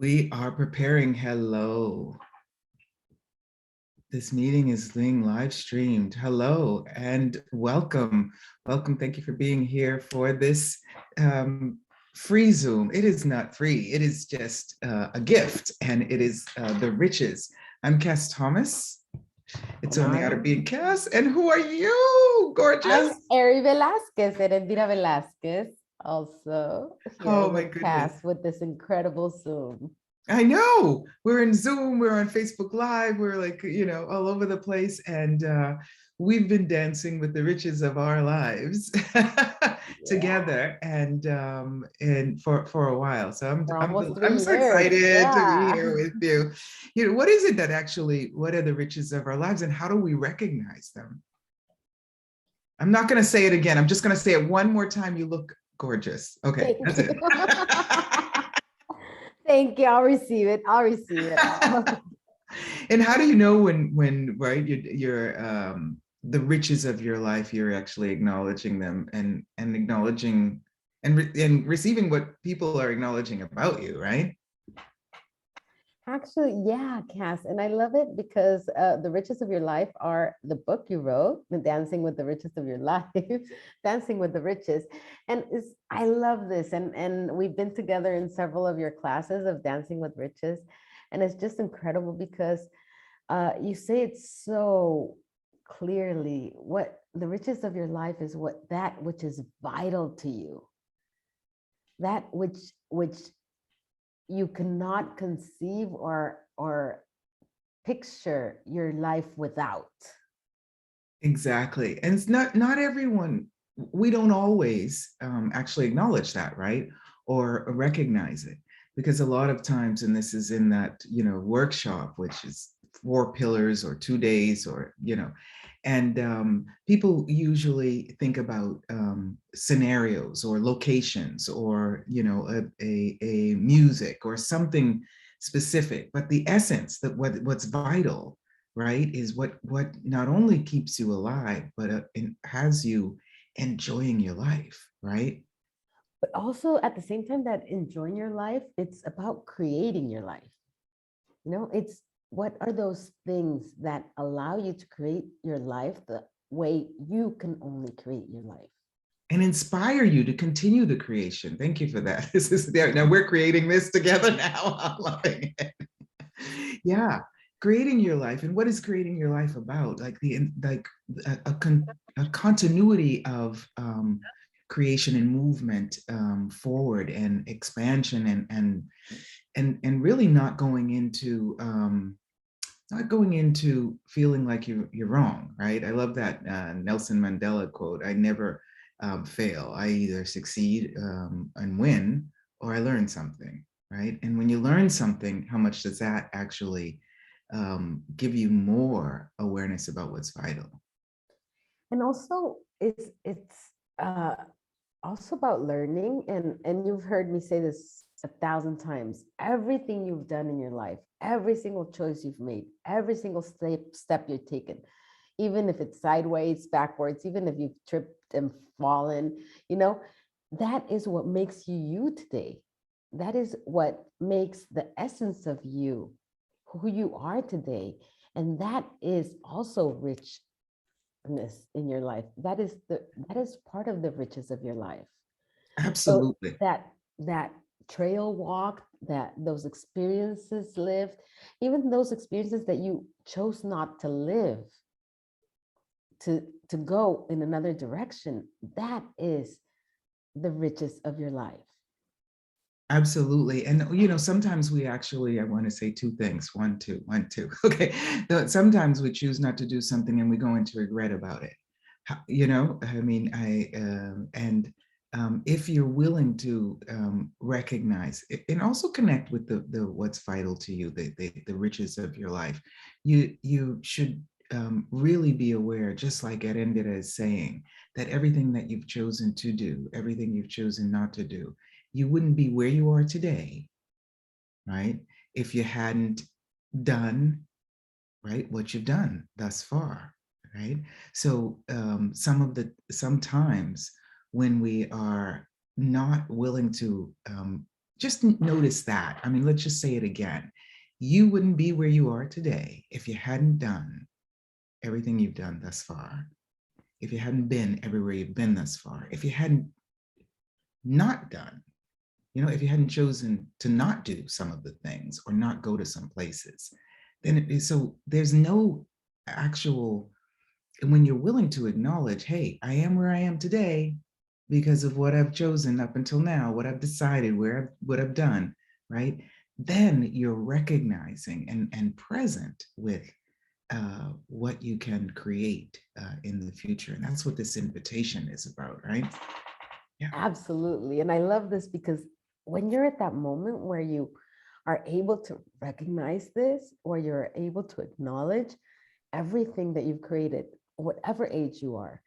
We are preparing. Hello. This meeting is being live streamed. Hello and welcome. Welcome. Thank you for being here for this free Zoom. It is not free. It is just a gift, and it is the riches. I'm Kass Thomas. It's And only out of being Kass. And who are you? Gorgeous. I'm Ari Velasquez, Erendira Velasquez, also here Oh my with goodness. Kass with this incredible Zoom. I know we're in Zoom, we're on Facebook Live, we're like, all over the place. And we've been dancing with the riches of our lives together and for a while. So For I'm almost 3 I'm so years. excited to be Yeah. here with you. What is it that what are the riches of our lives and how do we recognize them? I'm not going to say it again. I'm just going to say it one more time. You look gorgeous. Okay, that's it. Thank you. I'll receive it. I'll receive it all. And how do you know when right you're the riches of your life, you're actually acknowledging them and acknowledging and receiving what people are acknowledging about you, right? Actually, yeah, Cass, and I love it because the riches of your life are the book you wrote, The Dancing with the Riches of Your Life, Dancing with the Riches. And I love this. And we've been together in several of your classes of Dancing with Riches. And it's just incredible because you say it so clearly. What the riches of your life is that which is vital to you, that which you cannot conceive or picture your life without. Exactly. And it's not everyone, we don't always actually acknowledge that, right? Or recognize it. Because a lot of times, and this is in that, workshop, which is 4 pillars or 2 days or, and people usually think about scenarios or locations or, a music or something specific, but the essence that what's vital, right, is what not only keeps you alive, but it has you enjoying your life, right? But also at the same time that enjoying your life, it's about creating your life. It's what are those things that allow you to create your life the way you can only create your life. And inspire you to continue the creation. Thank you for that. This is there. Now we're creating this together now. I'm loving it. Yeah. Creating your life. And what is creating your life about? Like a continuity of creation and movement forward and expansion and really not going into feeling like you're wrong, right? I love that Nelson Mandela quote. I never fail. I either succeed and win, or I learn something, right? And when you learn something, how much does that actually give you more awareness about what's vital? And also it's also about learning, and you've heard me say this 1,000 times. Everything you've done in your life, every single choice you've made, every single step you've taken, even if it's sideways, backwards, even if you've tripped and fallen, that is what makes you today. That is what makes the essence of you, who you are today. And that is also richness in your life. That is part of the riches of your life. Absolutely. So that trail walk, that those experiences lived, even those experiences that you chose not to live, to go in another direction, that is the riches of your life. Absolutely. And, sometimes we actually, I want to say 2 things. One, two. Okay. Sometimes we choose not to do something and we go into regret about it. If you're willing to recognize and also connect with the what's vital to you, the riches of your life, you should really be aware, just like Erendira is saying, that everything that you've chosen to do, everything you've chosen not to do, you wouldn't be where you are today, right? If you hadn't done, right, what you've done thus far, right? So sometimes when we are not willing to just notice that. I mean, let's just say it again. You wouldn't be where you are today if you hadn't done everything you've done thus far, if you hadn't been everywhere you've been thus far, if you hadn't not done, if you hadn't chosen to not do some of the things or not go to some places, then so there's no actual, and when you're willing to acknowledge, hey, I am where I am today because of what I've chosen up until now, what I've decided, what I've done, right? Then you're recognizing and present with what you can create in the future. And that's what this invitation is about, right? Yeah. Absolutely. And I love this because when you're at that moment where you are able to recognize this, or you're able to acknowledge everything that you've created, whatever age you are,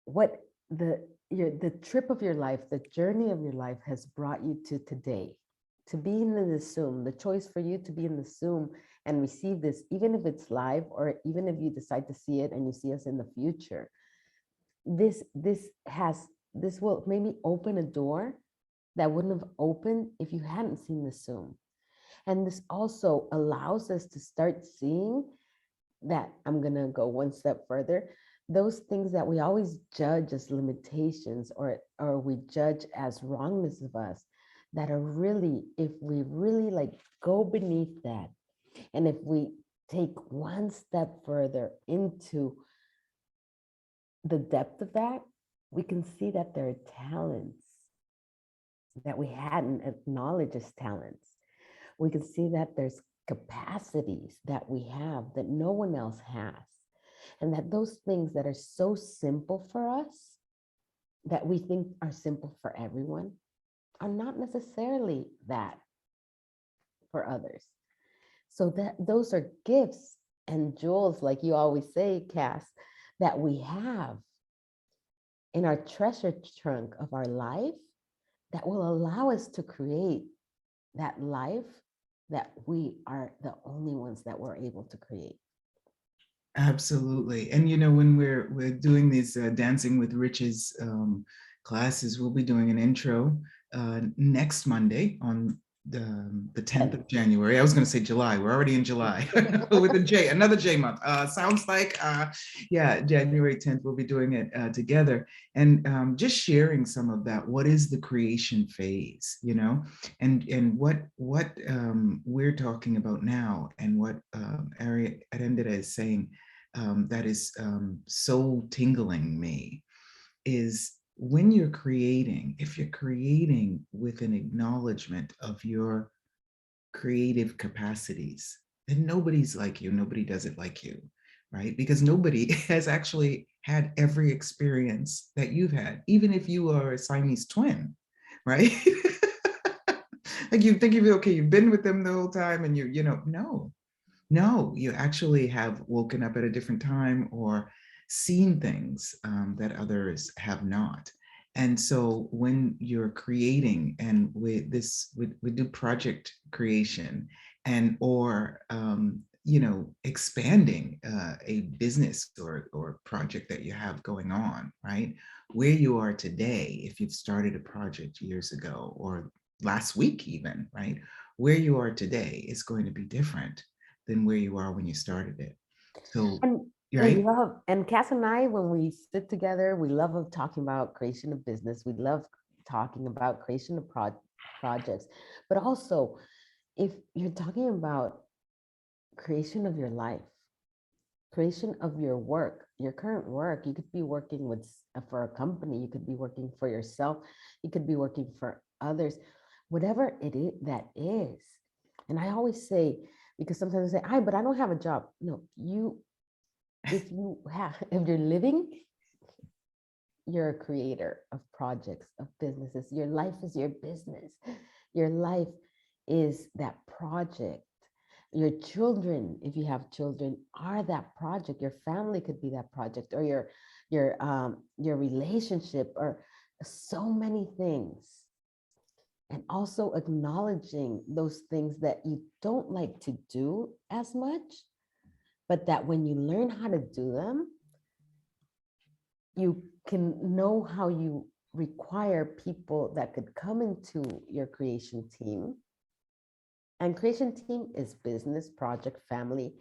what the trip of your life, the journey of your life has brought you to today, to be in the Zoom, the choice for you to be in the Zoom and receive this, even if it's live, or even if you decide to see it and you see us in the future. This will maybe open a door that wouldn't have opened if you hadn't seen the Zoom. And this also allows us to start seeing that, I'm going to go one step further, those things that we always judge as limitations, or we judge as wrongness of us, that are really, if we really like go beneath that, and if we take one step further into the depth of that, we can see that there are talents that we hadn't acknowledged as talents. We can see that there's capacities that we have that no one else has. And that those things that are so simple for us, that we think are simple for everyone, are not necessarily that for others. So that those are gifts and jewels, like you always say, Kass, that we have in our treasure trunk of our life, that will allow us to create that life that we are the only ones that were able to create. Absolutely. And when we're doing these Dancing with Riches classes, we'll be doing an intro next Monday on the 10th of January. I was going to say July. We're already in July with a J, another J month. Sounds like, yeah, January 10th, we'll be doing it together. And just sharing some of that. What is the creation phase, and what we're talking about now, and what Arendira is saying, that is so tingling me, is when you're creating, if you're creating with an acknowledgement of your creative capacities, then nobody's like you, nobody does it like you, right? Because nobody has actually had every experience that you've had, even if you are a Siamese twin, right? Like you think okay, you've been with them the whole time, and no, you actually have woken up at a different time or seen things that others have not. And so when you're creating, and we do project creation, and or expanding a business or project that you have going on, right? Where you are today, if you've started a project years ago or last week even, right? Where you are today is going to be different than where you are when you started it. So, And we right? love, and Kass and I, when we sit together, we love talking about creation of business. We love talking about creation of projects, but also if you're talking about creation of your life, creation of your work, your current work, you could be working for a company, you could be working for yourself, you could be working for others, whatever it is that is. And I always say, because sometimes I say, but I don't have a job. No, if you're living, you're a creator of projects, of businesses. Your life is your business. Your life is that project. Your children, if you have children, are that project. Your family could be that project, or your relationship, or so many things. And also acknowledging those things that you don't like to do as much, but that when you learn how to do them, you can know how you require people that could come into your creation team. And creation team is business, project, family,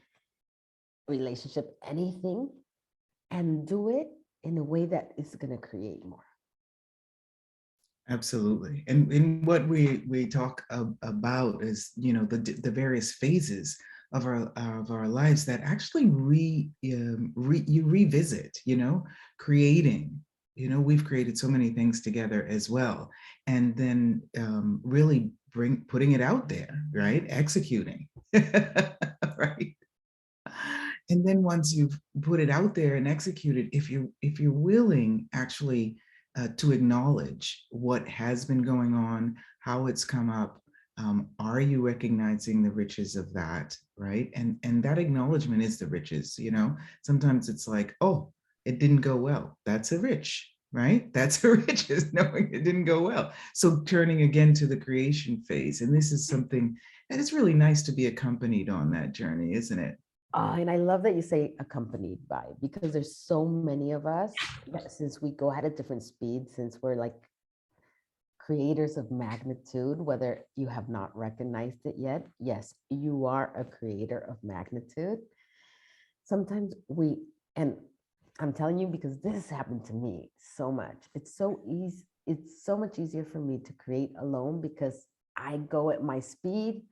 relationship, anything, and do it in a way that is going to create more. Absolutely. And what we talk about is, the various phases of our lives that actually you revisit, creating, we've created so many things together as well. And then really putting it out there, right? Executing, right? And then once you've put it out there and executed, if you're willing actually to acknowledge what has been going on, how it's come up, are you recognizing the riches of that, right? And that acknowledgement is the riches. Sometimes it's like, oh, it didn't go well. That's a rich, right? That's a riches, knowing it didn't go well. So turning again to the creation phase, and this is something that is really nice to be accompanied on that journey, isn't it? And I love that you say accompanied by, because there's so many of us that since we go at a different speed, since we're like creators of magnitude, whether you have not recognized it yet, yes, you are a creator of magnitude. Sometimes and I'm telling you because this has happened to me so much. It's so easy. It's so much easier for me to create alone because I go at my speed.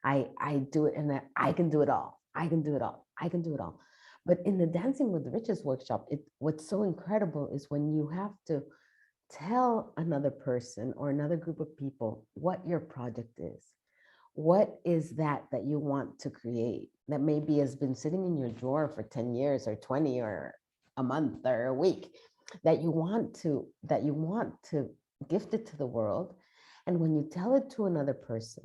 I do it and I can do it all. I can do it all. I can do it all. But in the Dancing with the Riches workshop, what's so incredible is when you have to tell another person or another group of people what your project is. What is that you want to create that maybe has been sitting in your drawer for 10 years or 20 or a month or a week that you want to gift it to the world. And when you tell it to another person,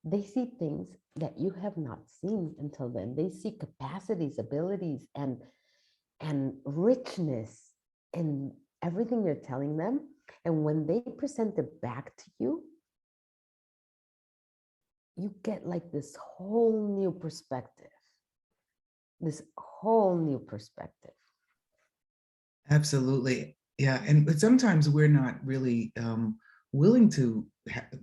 they see things that you have not seen until then. They see capacities, abilities, and richness in everything you're telling them. And when they present it back to you get like this whole new perspective. This whole new perspective. Absolutely. Yeah. But sometimes we're not really willing to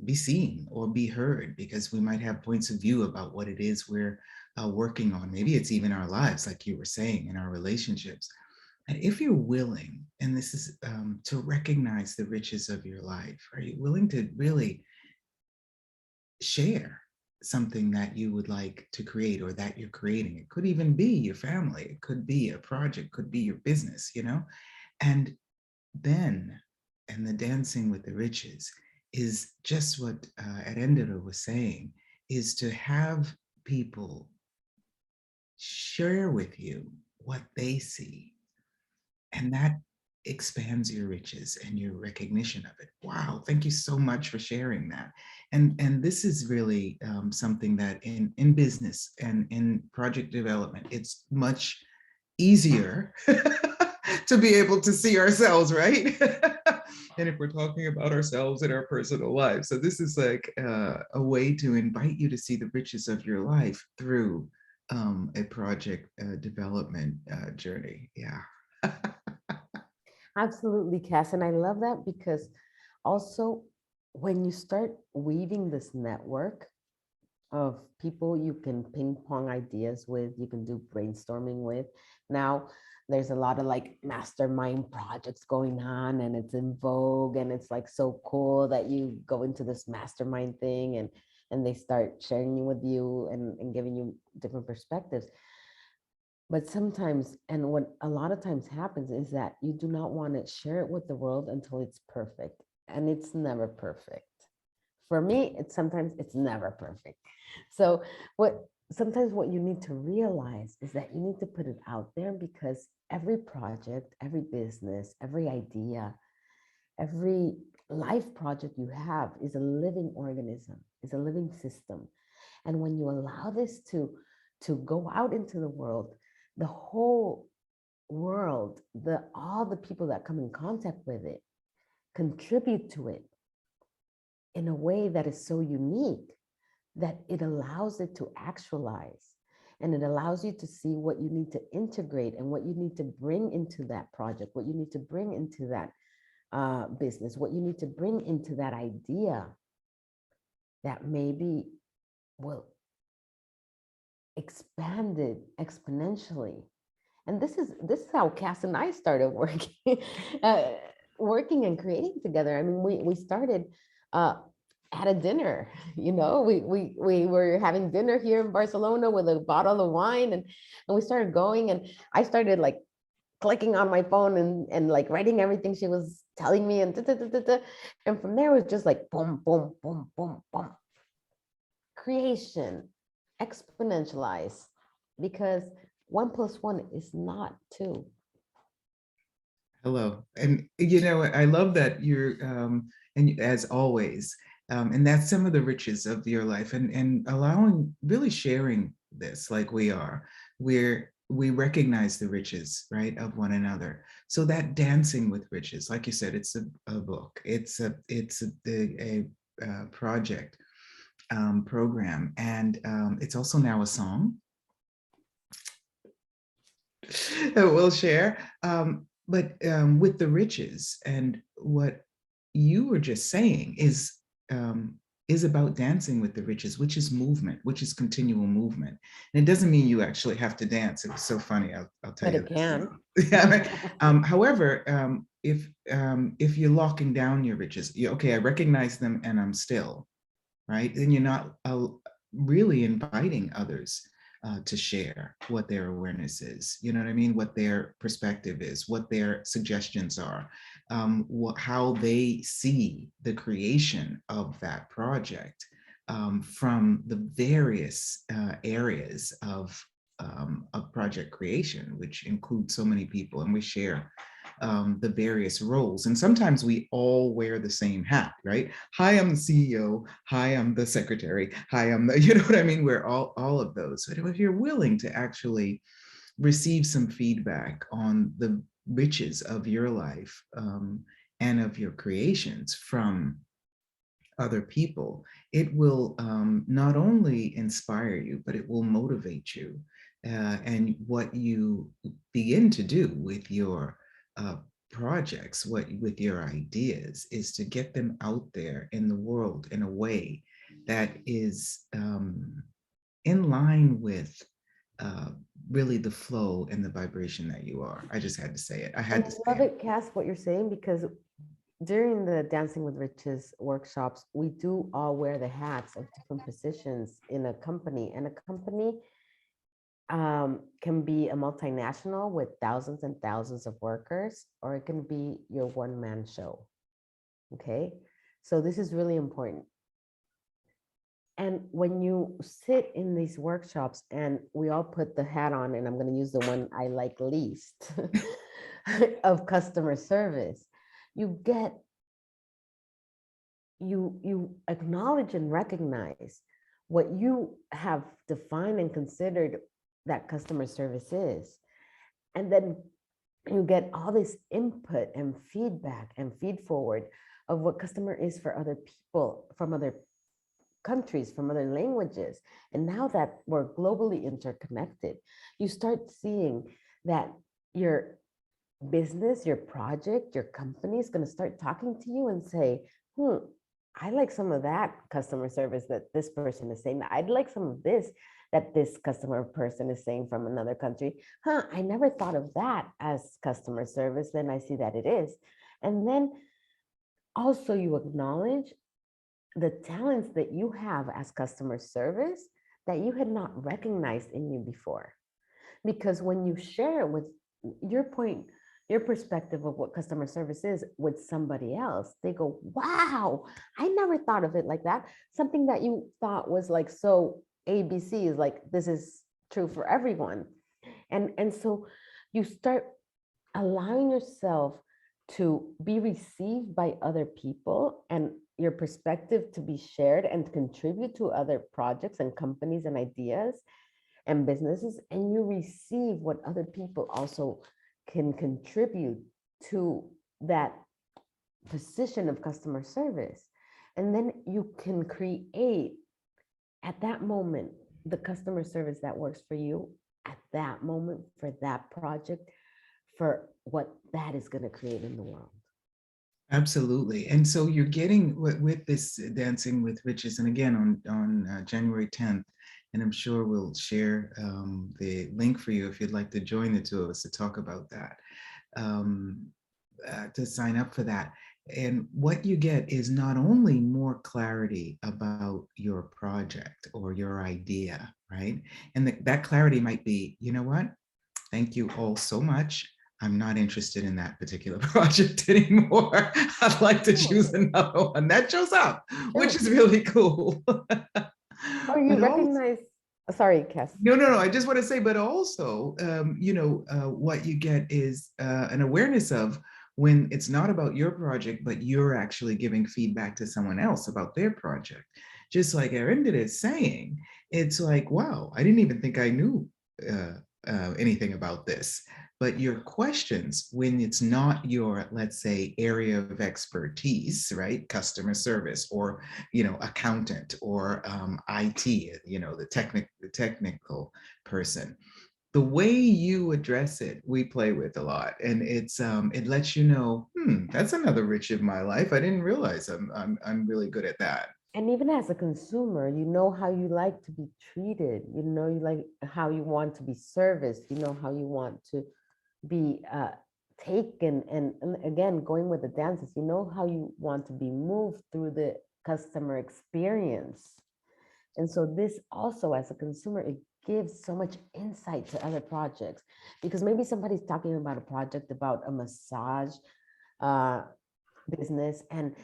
be seen or be heard because we might have points of view about what it is we're working on. Maybe it's even our lives, like you were saying, in our relationships. And if you're willing, and this is to recognize the riches of your life, are you willing to really share something that you would like to create or that you're creating? It could even be your family, it could be a project, could be your business, And then, and the dancing with the riches is just what Arendira was saying, is to have people share with you what they see. And that expands your riches and your recognition of it. Wow, thank you so much for sharing that. And this is really something that in business and in project development, it's much easier to be able to see ourselves, right? And if we're talking about ourselves in our personal lives. So this is like a way to invite you to see the riches of your life through a project development journey. Yeah. Absolutely, Cass. And I love that because also when you start weaving this network of people you can ping pong ideas with, you can do brainstorming with. Now, there's a lot of like mastermind projects going on and it's in vogue and it's like so cool that you go into this mastermind thing and they start sharing with you and giving you different perspectives. But sometimes, and what a lot of times happens is that you do not want to share it with the world until it's perfect. And it's never perfect. For me, it's never perfect. So sometimes what you need to realize is that you need to put it out there because every project, every business, every idea, every life project you have is a living organism, is a living system. And when you allow this to go out into the world, the whole world, all the people that come in contact with it contribute to it in a way that is so unique that it allows it to actualize, and it allows you to see what you need to integrate and what you need to bring into that project, what you need to bring into that business, what you need to bring into that idea that maybe will expand it exponentially. And this is how Cass and I started working, uh, working and creating together. I mean, we started uh, at a dinner. You know, we were having dinner here in Barcelona with a bottle of wine, and we started going, and I started like clicking on my phone and like writing everything she was telling me, and and from there it was just like boom, boom, boom, boom, boom, creation, exponentialize, because 1 plus 1 is not 2. Hello. And I love that you're and as always, and that's some of the riches of your life, and allowing, really sharing this like we are, where we recognize the riches, right, of one another. So that dancing with riches, like you said, it's a book, it's a project, program, and it's also now a song that we'll share. But with the riches, and what you were just saying is about dancing with the riches, which is movement, which is continual movement. And it doesn't mean you actually have to dance. It was so funny. I'll tell But you it this. can. Yeah. However, if you're locking down your riches, okay, I recognize them and I'm still, right? Then you're not really inviting others to share what their awareness is. You know what I mean? What their perspective is, what their suggestions are, how they see the creation of that project, from the various areas of project creation, which include so many people, and we share the various roles. And sometimes we all wear the same hat, right? Hi, I'm the CEO. Hi, I'm the secretary. Hi, I'm the, you know what I mean? We're all of those. So if you're willing to actually receive some feedback on the riches of your life, and of your creations from other people, it will not only inspire you, but it will motivate you. And what you begin to do with your uh, projects, with your ideas, is to get them out there in the world in a way that is in line with uh, really the flow and the vibration that you are. I just had to say it. I And had to say I love it. it, Cass, what you're saying, because during the Dancing with Riches workshops, we do all wear the hats of different positions in a company. And a company can be a multinational with thousands and thousands of workers, or it can be your one-man show. Okay. So this is really important. And when you sit in these workshops and we all put the hat on, and I'm going to use the one I like least of customer service, you get, you acknowledge and recognize what you have defined and considered that customer service is. And then you get all this input and feedback and feed forward of what customer is for other people from other countries, from other languages. And now that we're globally interconnected, you start seeing that your business, your project, your company is going to start talking to you and say, I like some of that customer service that this person is saying. I'd like some of this that this customer person is saying from another country. I never thought of that as customer service. Then I see that it is. And then also you acknowledge the talents that you have as customer service that you had not recognized in you before. Because when you share it with your point, your perspective of what customer service is with somebody else, they go, wow, I never thought of it like that. Something that you thought was like so ABC is like, this is true for everyone. And so you start allowing yourself to be received by other people and your perspective to be shared and contribute to other projects and companies and ideas and businesses, and you receive what other people also can contribute to that position of customer service. And then you can create at that moment the customer service that works for you at that moment for that project, for what that is going to create in the world. Absolutely. And so you're getting with this Dancing with Riches, and again on January 10th, and I'm sure we'll share the link for you if you'd like to join the two of us to talk about that, um, to sign up for that. And what you get is not only more clarity about your project or your idea, right? And that clarity might be, you know what? Thank you all so much. I'm not interested in that particular project anymore. I'd like to choose Oh, another one that shows up, which sure. is really cool. Or you But also, recognize, sorry, Cass. no. I just want to say, but also, what you get is an awareness of when it's not about your project, but you're actually giving feedback to someone else about their project. Just like Arindit is saying, it's like, wow, I didn't even think I knew uh, anything about this. But your questions, when it's not your, let's say, area of expertise, right? Customer service or accountant or IT, the technical person. The way you address it, we play with a lot, and it lets you know, that's another rich of my life. I didn't realize I'm really good at that. And even as a consumer, you know how you like to be treated. You know you like how you want to be serviced. You know how you want to be taken. And again, going with the dances, you know how you want to be moved through the customer experience. And so this also, as a consumer, it gives so much insight to other projects, because maybe somebody's talking about a project about a massage uh, business, and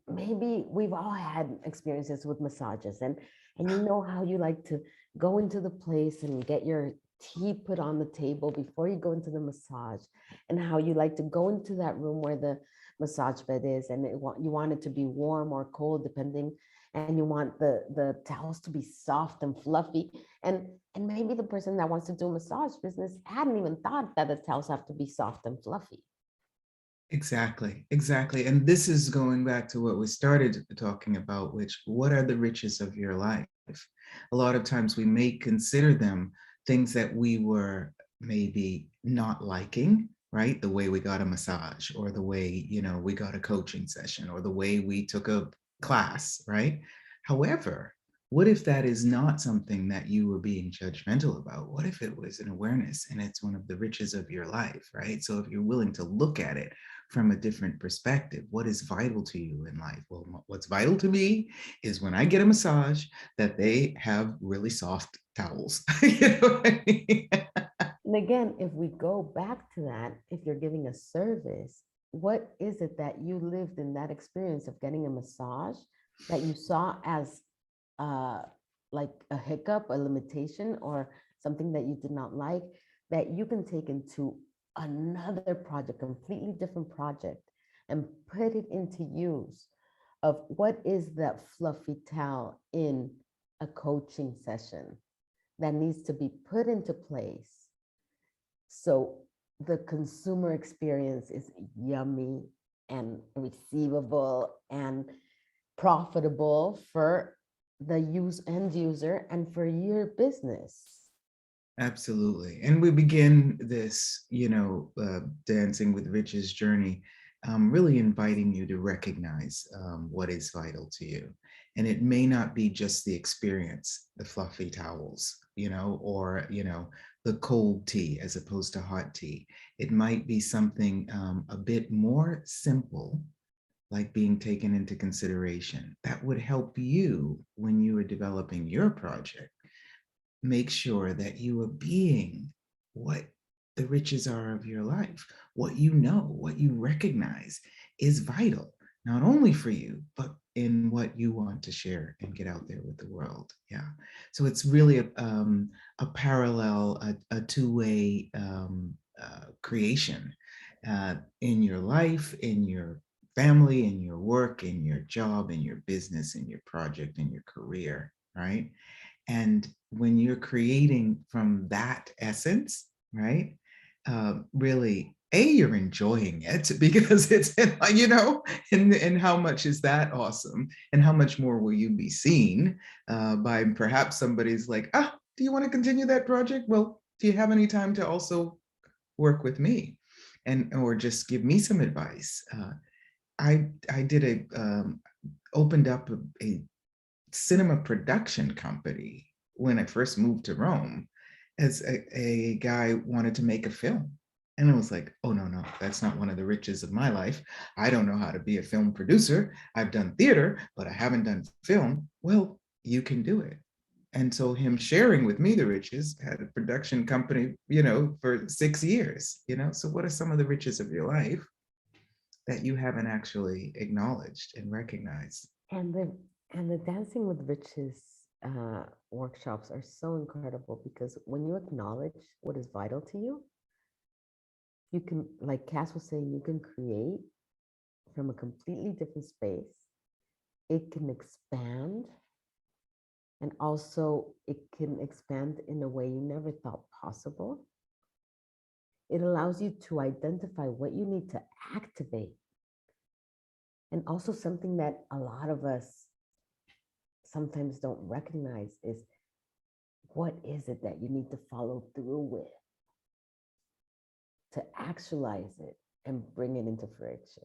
maybe we've all had experiences with massages, and you know how you like to go into the place and get your tea put on the table before you go into the massage, and how you like to go into that room where the massage bed is, and you want it to be warm or cold depending, and you want the towels to be soft and fluffy, and maybe the person that wants to do a massage business hadn't even thought that the towels have to be soft and fluffy. Exactly. And this is going back to what we started talking about, which what are the riches of your life? A lot of times we may consider them things that we were maybe not liking, right? The way we got a massage, or the way, we got a coaching session, or the way we took a class, right? However, what if that is not something that you were being judgmental about? What if it was an awareness and it's one of the riches of your life, right? So if you're willing to look at it from a different perspective. What is vital to you in life? Well, what's vital to me is when I get a massage that they have really soft towels. You know what I mean? And again, if we go back to that, if you're giving a service, what is it that you lived in that experience of getting a massage that you saw as uh, like a hiccup, a limitation, or something that you did not like, that you can take into another project, completely different project, and put it into use of what is that fluffy towel in a coaching session that needs to be put into place so the consumer experience is yummy and receivable and profitable for the end user and for your business. Absolutely. And we begin this, Dancing with Riches journey, really inviting you to recognize what is vital to you. And it may not be just the experience, the fluffy towels, or, the cold tea as opposed to hot tea. It might be something a bit more simple, like being taken into consideration. That would help you when you are developing your project. Make sure that you are being what the riches are of your life. What you know, what you recognize is vital, not only for you, but in what you want to share and get out there with the world. Yeah. So it's really a parallel, a two-way creation in your life, in your family, in your work, in your job, in your business, in your project, in your career, right? And when you're creating from that essence, right? Really, you're enjoying it because it's, and how much is that awesome? And how much more will you be seen by perhaps somebody's like, do you want to continue that project? Well, do you have any time to also work with me? and or just give me some advice. I did opened up a cinema production company when I first moved to Rome, as a guy wanted to make a film. And I was like, oh, no, no, that's not one of the riches of my life. I don't know how to be a film producer. I've done theater, but I haven't done film. Well, you can do it. And so him sharing with me the riches, had a production company, for 6 years, So what are some of the riches of your life that you haven't actually acknowledged and recognized? And the Dancing with Riches workshops are so incredible because when you acknowledge what is vital to you, you can, like Kass was saying, you can create from a completely different space. It can expand, and also it can expand in a way you never thought possible. It allows you to identify what you need to activate. And also something that a lot of us sometimes don't recognize is, what is it that you need to follow through with to actualize it and bring it into fruition,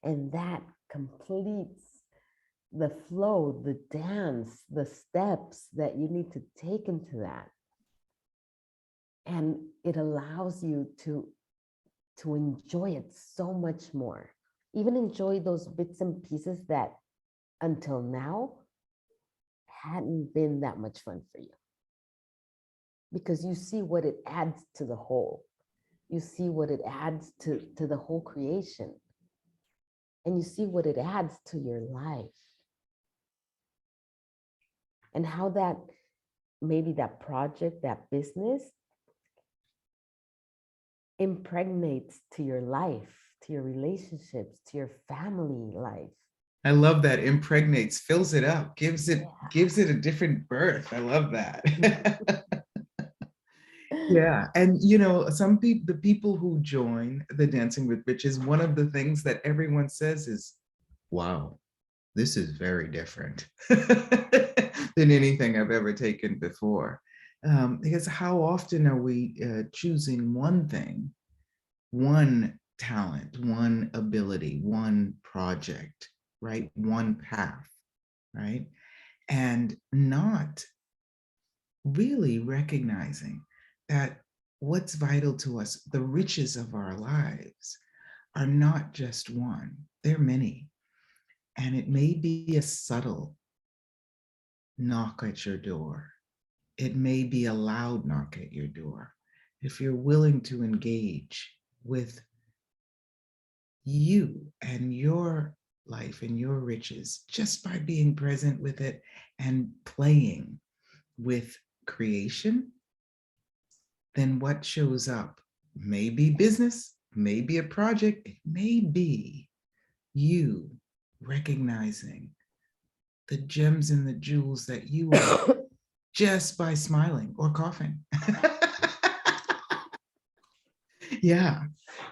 And that completes the flow, the dance, the steps that you need to take into that. And it allows you to enjoy it so much more. Even enjoy those bits and pieces that until now hadn't been that much fun for you. Because you see what it adds to the whole. You see what it adds to the whole creation. And you see what it adds to your life. And how that, maybe that project, that business impregnates to your life, to your relationships, to your family life. I love that. Impregnates, fills it up, gives it a different birth. I love that. Yeah. And some people, the people who join the Dancing with Riches, one of the things that everyone says is, wow, this is very different than anything I've ever taken before. Because how often are we choosing one thing, one talent, one ability, one project, right? One path, right? And not really recognizing that what's vital to us, the riches of our lives, are not just one, they're many. And it may be a subtle knock at your door. It may be a loud knock at your door. If you're willing to engage with you and your life and your riches just by being present with it and playing with creation, then what shows up may be business, may be a project, it may be you recognizing the gems and the jewels that you are just by smiling or coughing. Yeah.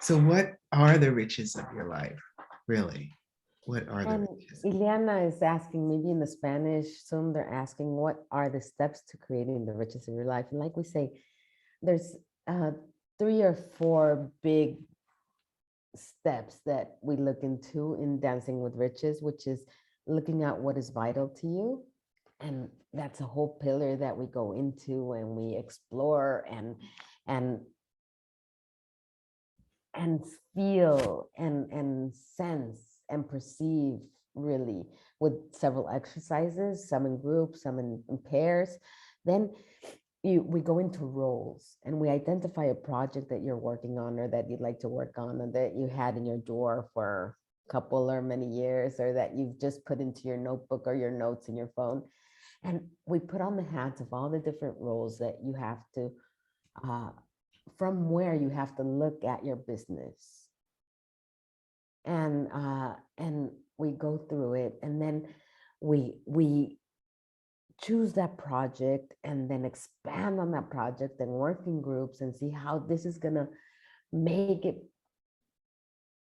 So what are the riches of your life, really? What are the riches? Ileana is asking, maybe in the Spanish, some they're asking, what are the steps to creating the riches of your life? And like we say, there's 3 or 4 big steps that we look into in Dancing with Riches, which is looking at what is vital to you. And that's a whole pillar that we go into and we explore and feel and sense and perceive, really, with several exercises, some in groups, some in pairs. Then we go into roles and we identify a project that you're working on or that you'd like to work on and that you had in your drawer for a couple or many years, or that you've just put into your notebook or your notes in your phone. And we put on the hats of all the different roles that you have to, from where you have to look at your business. And we go through it, and then we choose that project and then expand on that project and work in groups and see how this is going to make it,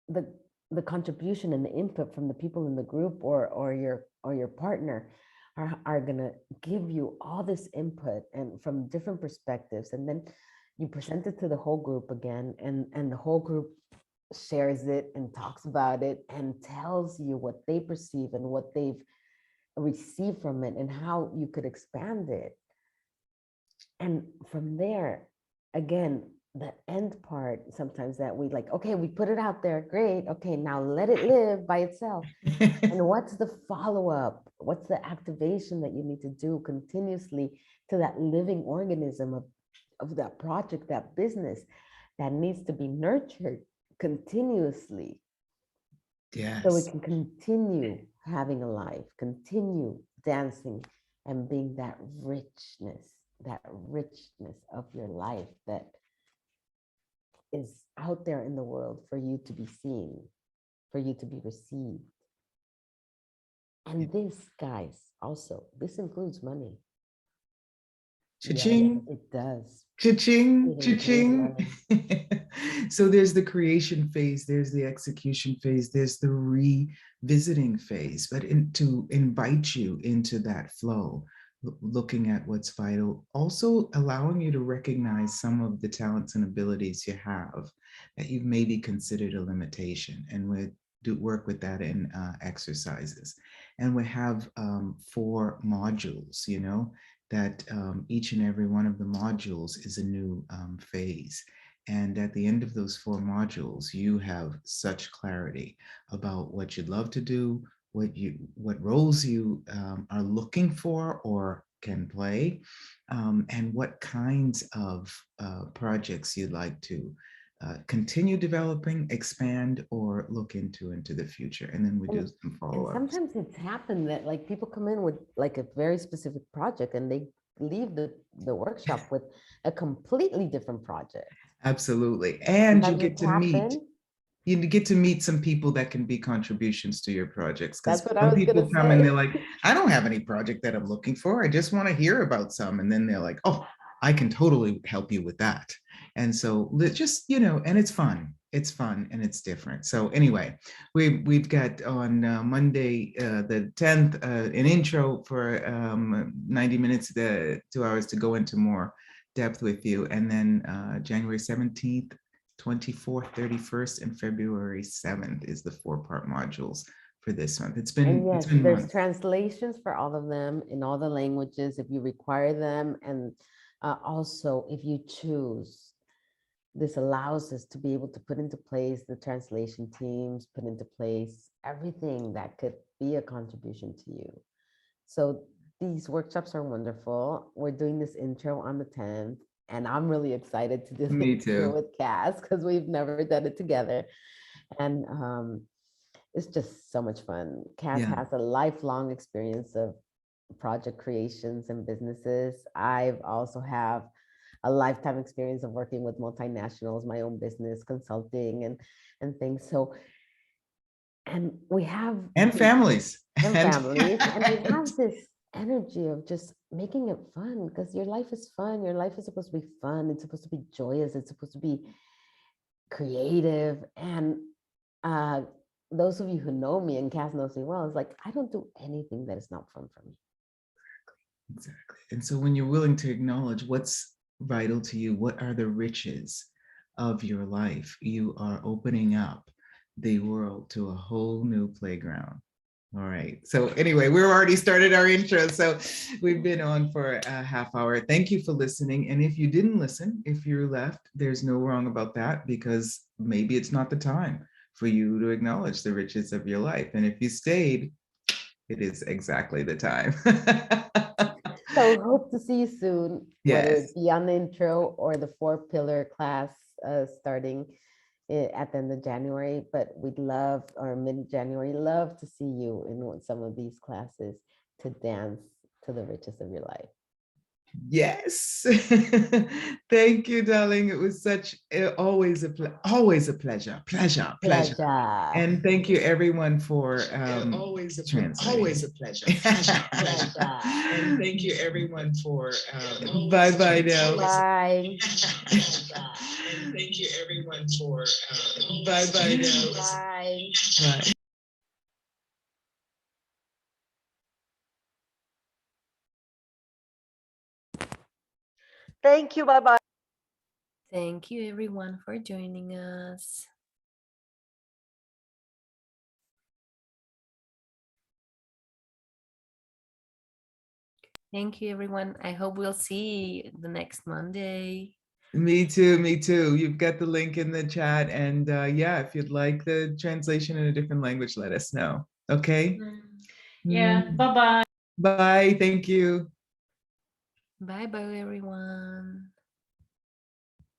the contribution and the input from the people in the group or your partner are going to give you all this input and from different perspectives. And then you present it to the whole group again, and the whole group shares it and talks about it and tells you what they perceive and what they've received from it and how you could expand it. And from there, again, the end part sometimes that we like, okay, we put it out there, great, okay, now let it live by itself. And what's the follow-up? What's the activation that you need to do continuously to that living organism of that project, that business that needs to be nurtured continuously so we Yes. can continue having a life, continue dancing and being that richness of your life that is out there in the world for you to be seen, for you to be received. And this, guys, also, this includes money. Yes, Cha-ching. it does. Cha-ching, It includes cha-ching. money. So there's the creation phase, there's the execution phase, there's the revisiting phase, but to invite you into that flow, looking at what's vital, also allowing you to recognize some of the talents and abilities you have that you've maybe considered a limitation, and we do work with that in exercises. And we have 4 modules, you know, that each and every one of the modules is a new phase. And at the end of those 4 modules, you have such clarity about what you'd love to do, what roles you are looking for or can play, and what kinds of projects you'd like to continue developing, expand, or look into the future. And then we do some And follow-ups. sometimes it's happened that like people come in with like a very specific project and they leave the workshop with a completely different project. Absolutely. And you Sometimes you get to tap meet in. you get to meet some people that can be contributions to your projects, That's because what I some was people gonna come and they're say. like, I don't have any project that I'm looking for, I just want to hear about some, and then they're like, oh, I can totally help you with that. And so just, you know, and it's fun and it's different. So anyway, we've got on Monday the 10th an intro for 90 minutes, 2 hours to go into more depth with you, and then January 17th, 24th, 31st, and February 7th is the 4-part modules for this month. It's And been yes, there's months. translations for all of them in all the languages if you require them. And also, if you choose, this allows us to be able to put into place the translation teams, put into place everything that could be a contribution to you. So these workshops are wonderful. We're doing this intro on the 10th, and I'm really excited to do Me this too. with Kass because we've never done it together. And it's just so much fun. Kass Yeah. has a lifelong experience of project creations and businesses. I've also have a lifetime experience of working with multinationals, my own business, consulting and things. So, and we have And families. and And families, and we have this energy of just making it fun because your life is fun. Your life is supposed to be fun. It's supposed to be joyous. It's supposed to be creative. And those of you who know me and Kass knows me well, it's like, I don't do anything that is not fun for me. exactly. And so when you're willing to acknowledge what's vital to you, what are the riches of your life, you are opening up the world to a whole new playground. All right. So anyway, we're already started our intro. So we've been on for a half hour. Thank you for listening. And if you didn't listen, if you're left, there's no wrong about that, because maybe it's not the time for you to acknowledge the riches of your life. And if you stayed, it is exactly the time. So hope to see you soon, whether Yes. it be on the intro or the 4-pillar class starting at the end of January. But we'd love, or mid-January, love to see you in some of these classes to dance to the riches of your life. Yes. Thank you, darling. It was such always a pleasure. Pleasure. And thank you everyone for always a translating. always a pleasure. Pleasure. Pleasure. And thank you everyone for bye now. Bye. And thank you everyone for Bye now. Bye. Bye. Thank you. Bye-bye. Thank you everyone for joining us. Thank you everyone. I hope we'll see you the next Monday. Me too, me too. You've got the link in the chat. And yeah, if you'd like the translation in a different language, let us know. Okay? Yeah, bye-bye. Bye, thank you. Bye bye everyone.